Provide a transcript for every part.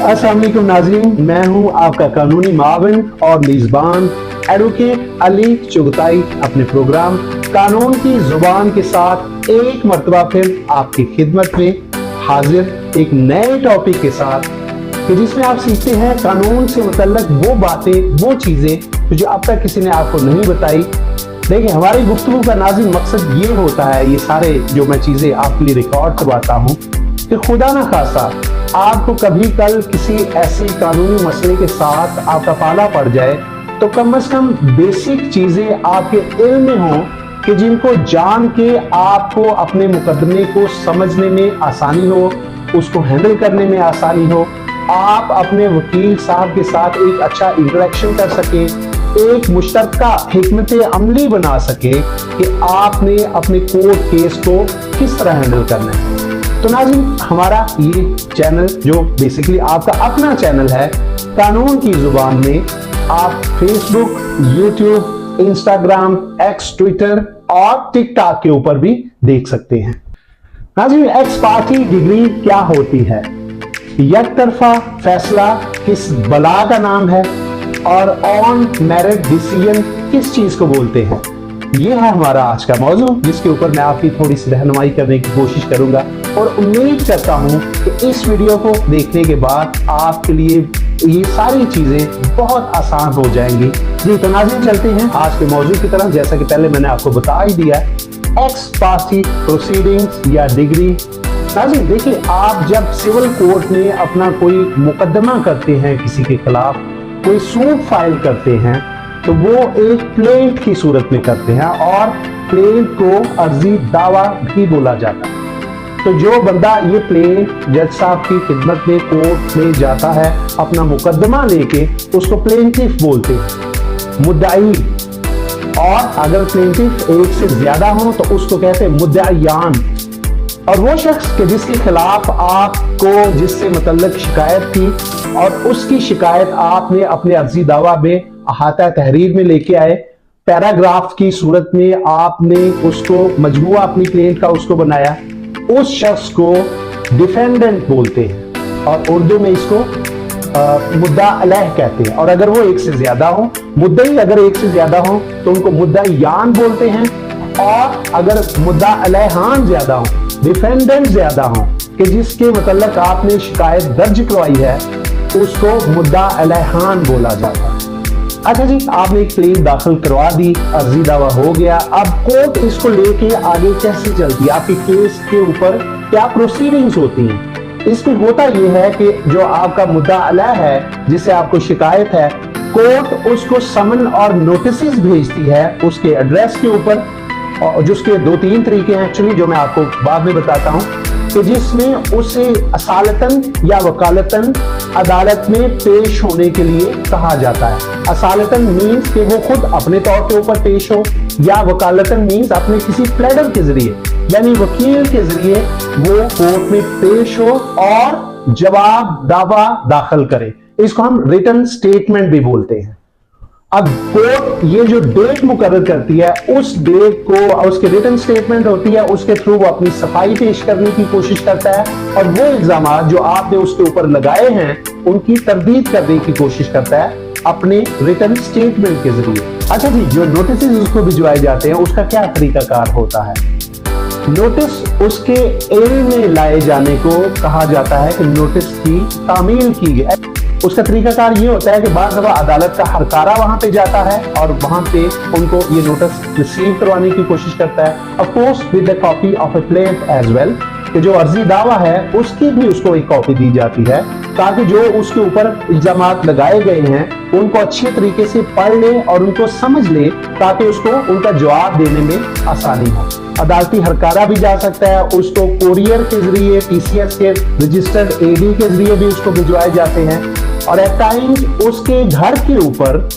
अस्सलाम वालेकुम नाज़रीन, मैं हूं आपका कानूनी माविन और मेजबान एडवोकेट अली चुगताई अपने प्रोग्राम कानून की जुबान के साथ एक मर्तबा फिर आपकी खिदमत में हाजिर एक नए टॉपिक के साथ कि जिसमें आप सीखते हैं कानून से मुतल्लक वो बातें, वो चीजें जो अब तक किसी ने आपको नहीं बताई। देखिए, हमारी गुफ्तगू का नाज़रीन मकसद ये होता है, ये सारे जो मैं चीजें आपके लिए रिकॉर्ड करवाता हूँ, कि खुदा ना खासा आपको कभी कल किसी ऐसे कानूनी मसले के साथ आपका पाला पड़ जाए तो कम से कम बेसिक चीजें आपके इल्म में हों कि जिनको जान के आपको अपने मुकदमे को समझने में आसानी हो, उसको हैंडल करने में आसानी हो, आप अपने वकील साहब के साथ एक अच्छा इंटरेक्शन कर सके, एक मुश्तरका हिकमत अमली बना सके कि आपने अपने कोर्ट केस को किस तरह हैंडल करना है। तो नाज़रीन, हमारा ये चैनल जो बेसिकली आपका अपना चैनल है कानून की जुबान में, आप Facebook, YouTube, Instagram, x, Twitter और टिकटॉक के ऊपर भी देख सकते हैं। नाज़रीन, एक्स पार्टी डिग्री क्या होती है, एक तरफा फैसला किस बला का नाम है और ऑन मेरिट डिसीजन किस चीज को बोलते हैं, ये है हमारा आज का मौजू, जिसके ऊपर मैं आपकी थोड़ी सी रहनुमाई करने की कोशिश करूंगा और उम्मीद करता हूं कि इस वीडियो को देखने के बाद आपके लिए ये सारी चीजें बहुत आसान हो जाएंगी। जी तो नाज़रीन, चलते हैं आज के मौजू की तरफ। जैसा कि पहले मैंने आपको बता ही दिया, एक्स पार्टी प्रोसीडिंग्स या डिग्री। नाज़रीन देखिए, आप जब सिविल कोर्ट में अपना कोई मुकदमा करते हैं, किसी के खिलाफ कोई सूट फाइल करते हैं, तो वो एक प्लेंट की सूरत में करते हैं और प्लेंट को अर्जी दावा भी बोला जाता है। तो जो बंदा ये प्लेंट जज साहब की खिदमत में कोर्ट में जाता है अपना मुकदमा लेके, उसको प्लेंटिफ बोलते हैं, मुद्दाई। और अगर प्लेंटिफ एक से ज्यादा हो तो उसको कहते हैं मुद्दायान। और वो शख्स के जिसके खिलाफ आपको जिससे मुतल्लक शिकायत थी और उसकी शिकायत आपने अपने अर्जी दावा में अहाता तहरीर में लेके आए, पैराग्राफ की सूरत में आपने उसको मजमूआ अपनी क्लेंट का उसको बनाया, उस शख्स को डिफेंडेंट बोलते हैं और उर्दू में इसको मुद्दा अलैह कहते हैं। और अगर वो एक से ज्यादा हो, मुद्दई अगर एक से ज्यादा हो तो उनको मुद्दायान बोलते हैं। और अगर मुद्दा अलैहान ज्यादा हो, डिफेंडेंट ज्यादा हो कि जिसके मुतल्लक आपने शिकायत दर्ज करवाई है, उसको मुद्दा अलैहान बोला जाता है। अच्छा जी, आपने एक क्लेम दाखिल करवा दी, अर्जी दावा हो गया, अब कोर्ट इसको लेके आगे कैसे चलती है, आपके केस के ऊपर क्या प्रोसीडिंग्स होती हैं। इसमें होता यह है कि जो आपका मुद्दा अलैह है, जिससे आपको शिकायत है, कोर्ट उसको समन और नोटिस भेजती है उसके एड्रेस के ऊपर, और जिसके 2-3 तरीके हैं एक्चुअली, जो मैं आपको बाद में बताता हूं, कि जिसमें उसे असालतन या वकालतन अदालत में पेश होने के लिए कहा जाता है। असालतन मीन्स कि वो खुद अपने तौर के ऊपर पेश हो, या वकालतन मीन्स अपने किसी प्लेडर के जरिए यानी वकील के जरिए वो कोर्ट में पेश हो और जवाब दावा दाखिल करे। इसको हम रिटन स्टेटमेंट भी बोलते हैं। अब कोर्ट ये जो डेट मुकर्रर करती है, उस डेट को उसके रिटन स्टेटमेंट होती है, उसके थ्रू वो अपनी सफाई पेश करने की कोशिश करता है और वो इल्जामात जो आपने उसके ऊपर लगाए हैं उनकी तरदीद करने की कोशिश करता है अपने रिटन स्टेटमेंट के जरिए। अच्छा जी, जो नोटिस उसको भिजवाए जाते हैं उसका क्या तरीकाकार होता है। नोटिस उसके इल्म में लाए जाने को कहा जाता है कि नोटिस की तामील की गई। उसका तरीकाकार ये होता है कि बाज़ दफ़ा अदालत का हरकारा वहां पे जाता है और वहां पे उनको ये नोटिस रिसीव करवाने की कोशिश करता है, of course with the copy of a plaint as well, कि जो अर्जी दावा है उसकी भी उसको एक कॉपी दी जाती है, ताकि जो उसके ऊपर इल्जामात लगाए गए हैं उनको अच्छे तरीके से पढ़ ले और उनको समझ ले, ताकि उसको उनका जवाब देने में आसानी हो। अदालती हरकारा भी जा सकता है, उसको कोरियर के जरिए, टीसीएस के रजिस्टर्ड एडी के जरिए भी उसको भिजवाए जाते हैं, और एट टाइम्स उसके घर के ऊपर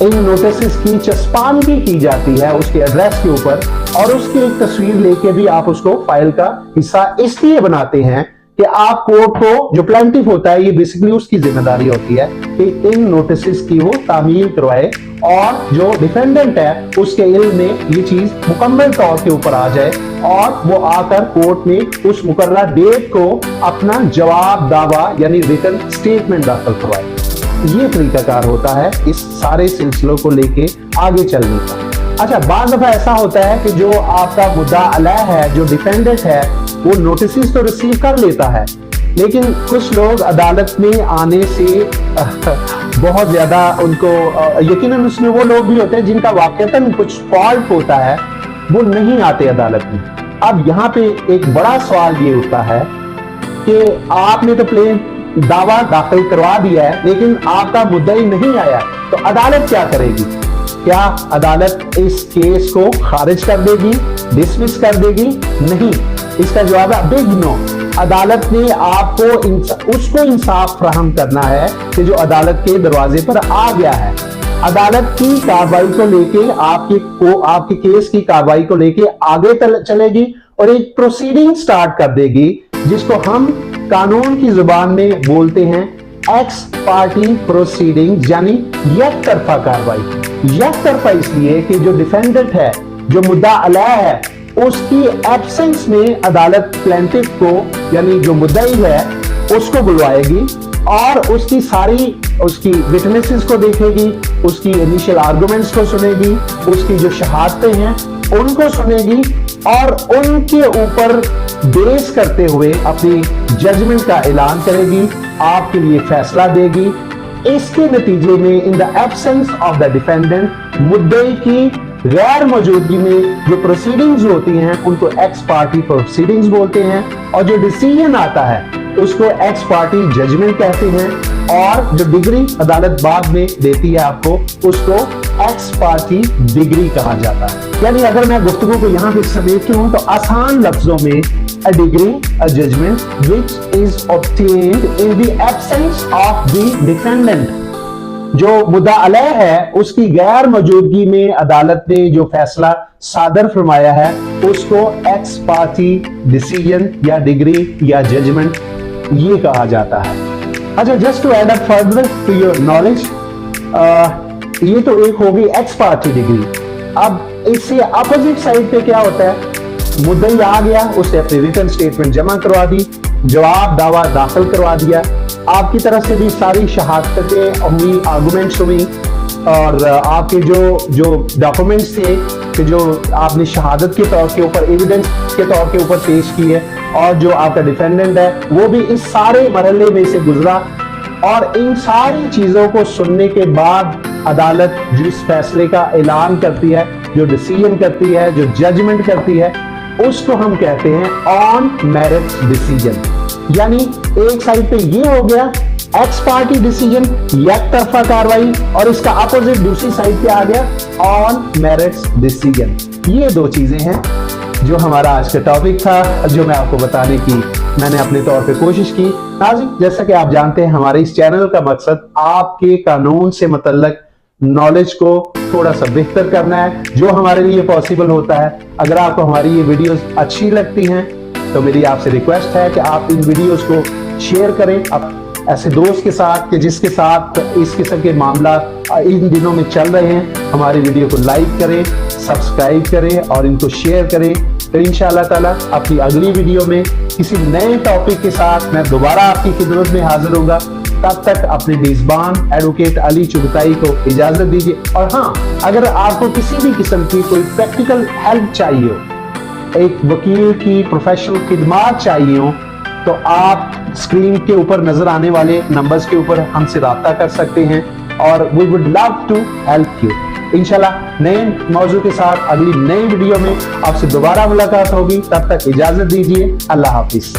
इन नोटिस की चस्पानगी की जाती है उसके एड्रेस के ऊपर, और उसकी एक तस्वीर लेके भी आप उसको फाइल का हिस्सा इसलिए बनाते हैं कि आप कोर्ट को, जो प्लेंटिफ होता है, ये बेसिकली उसकी जिम्मेदारी होती है कि इन नोटिस की वो तामील करवाए और जो डिफेंडेंट है उसके इल्म में ये चीज मुकम्मल तौर के ऊपर आ जाए और वो आकर कोर्ट में उस मुकर्ररा डेट को अपना जवाब दावा यानी रिटन स्टेटमेंट दाखिल करवाए। ये तरीकाकार होता है इस सारे सिलसिलों को लेके आगे चलने का। अच्छा, बाज़ दफा ऐसा होता है कि जो आपका मुद्दा अलह है, जो डिफेंडेंट है, वो नोटिस तो रिसीव कर लेता है, लेकिन कुछ लोग अदालत में आने से बहुत ज्यादा उनको यकीनन उसमें वो लोग भी होते हैं जिनका वाकईतन कुछ फॉल्ट होता है, वो नहीं आते अदालत में। अब यहाँ पे एक बड़ा सवाल ये उठता है कि आपने तो प्लेन दावा दाखिल करवा दिया है लेकिन आपका मुद्दई नहीं आया, तो अदालत क्या करेगी? क्या अदालत इस केस को खारिज कर देगी, डिसमिस कर देगी? नहीं, इसका जवाब है बिग नो। अदालत ने आपको उसको इंसाफ फराहम करना है कि जो अदालत के दरवाजे पर आ गया है। अदालत की कार्रवाई को लेके आपके केस की कार्रवाई को लेके आगे चलेगी और एक प्रोसीडिंग स्टार्ट कर देगी जिसको हम कानून की जुबान में बोलते हैं एक्स पार्टी प्रोसीडिंग, यानी एक तरफा कार्रवाई। एक तरफा इसलिए कि जो डिफेंडेंट है, जो मुद्दा अलह है, उसकी एब्सेंस में अदालत प्लेंटिफ को यानी जो मुद्दई है उसको बुलवाएगी और उसकी विटनेसेस को देखेगी, उसकी इनिशियल आर्गुमेंट्स को सुनेगी, उसकी जो शहादतें हैं उनको सुनेगी और उनके ऊपर बेस करते हुए अपनी जजमेंट का ऐलान करेगी, आपके लिए फैसला देगी। इसके नतीजे में in the absence of the defendant, मुद्दई की गैर मौजूदगी में जो प्रोसीडिंग्स होती हैं उनको एक्स पार्टी प्रोसीडिंग्स बोलते हैं और जो डिसीजन आता है उसको एक्स पार्टी जजमेंट कहते हैं और जो डिग्री अदालत बाद में देती है आपको उसको एक्स पार्टी डिग्री कहा जाता है। यानी अगर मैं गुफ्तगू को यहाँ पे समेटती हूँ तो आसान लफ्जों में a degree, a judgment which is obtained in the absence of the defendant। जो मुद्दा अलह है उसकी गैर मौजूदगी में अदालत ने जो फैसला सादर फरमाया है उसको एक्स पार्टी डिसीजन या डिग्री या जजमेंट ये कहा जाता है। अच्छा, just to add up further to your knowledge, ये तो एक होगी एक्स पार्टी डिग्री। अब इससे अपोजिट साइड पे क्या होता है? मुद्दई आ गया, उसने अपनी रिटन स्टेटमेंट जमा करवा दी, जवाब दावा दाखिल करवा दिया, आपकी तरफ से भी सारी शहादतें हुई, आर्गुमेंट्स हुई और आपके जो डॉक्यूमेंट्स थे कि जो आपने शहादत के तौर के ऊपर, एविडेंस के तौर के ऊपर पेश की है और जो आपका डिफेंडेंट है वो भी इस सारे मरहले में से गुजरा और इन सारी चीजों को सुनने के बाद अदालत जिस फैसले का ऐलान करती है, जो डिसीजन करती है, जो जजमेंट करती है, उसको हम कहते हैं ऑन मेरिट डिसीजन। यानी एक साइड पे ये हो गया एक्स पार्टी डिसीजन, एक तरफा कार्रवाई, और इसका अपोजिट दूसरी साइड पे आ गया ऑन मेरिट्स डिसीजन। ये दो चीजें हैं जो हमारा आज का टॉपिक था, जो मैं आपको बताने की मैंने अपने तौर पे कोशिश की। नाज़रीन, जैसा कि आप जानते हैं हमारे इस चैनल का मकसद आपके कानून से मुतल्लिक नॉलेज को थोड़ा सा बेहतर करना है, जो हमारे लिए पॉसिबल होता है। अगर आपको हमारी ये वीडियोस अच्छी लगती हैं तो मेरी आपसे रिक्वेस्ट है कि आप इन वीडियोस को शेयर करें ऐसे दोस्त के साथ कि जिसके साथ इस किस्म के मामला इन दिनों में चल रहे हैं। हमारी वीडियो को लाइक करें, सब्सक्राइब करें और इनको शेयर करें। तो इंशाअल्लाह ताला अपनी अगली वीडियो में किसी नए टॉपिक के साथ मैं दोबारा आपकी खिदमत में हाजिर होऊंगा। तब तक अपने मेजबान एडवोकेट अली चुगताई को इजाजत दीजिए। और हाँ, अगर आपको किसी भी किस्म की कोई प्रैक्टिकल हेल्प चाहिए हो, एक वकील की प्रोफेशनल खिदमत चाहिए हो, तो आप स्क्रीन के ऊपर नजर आने वाले नंबर्स के ऊपर हमसे राब्ता कर सकते हैं और we would love to help you. इंशाल्लाह नए मौजू के साथ अगली नई वीडियो में आपसे दोबारा मुलाकात होगी। तब तक इजाजत दीजिए। अल्लाह हाफिज।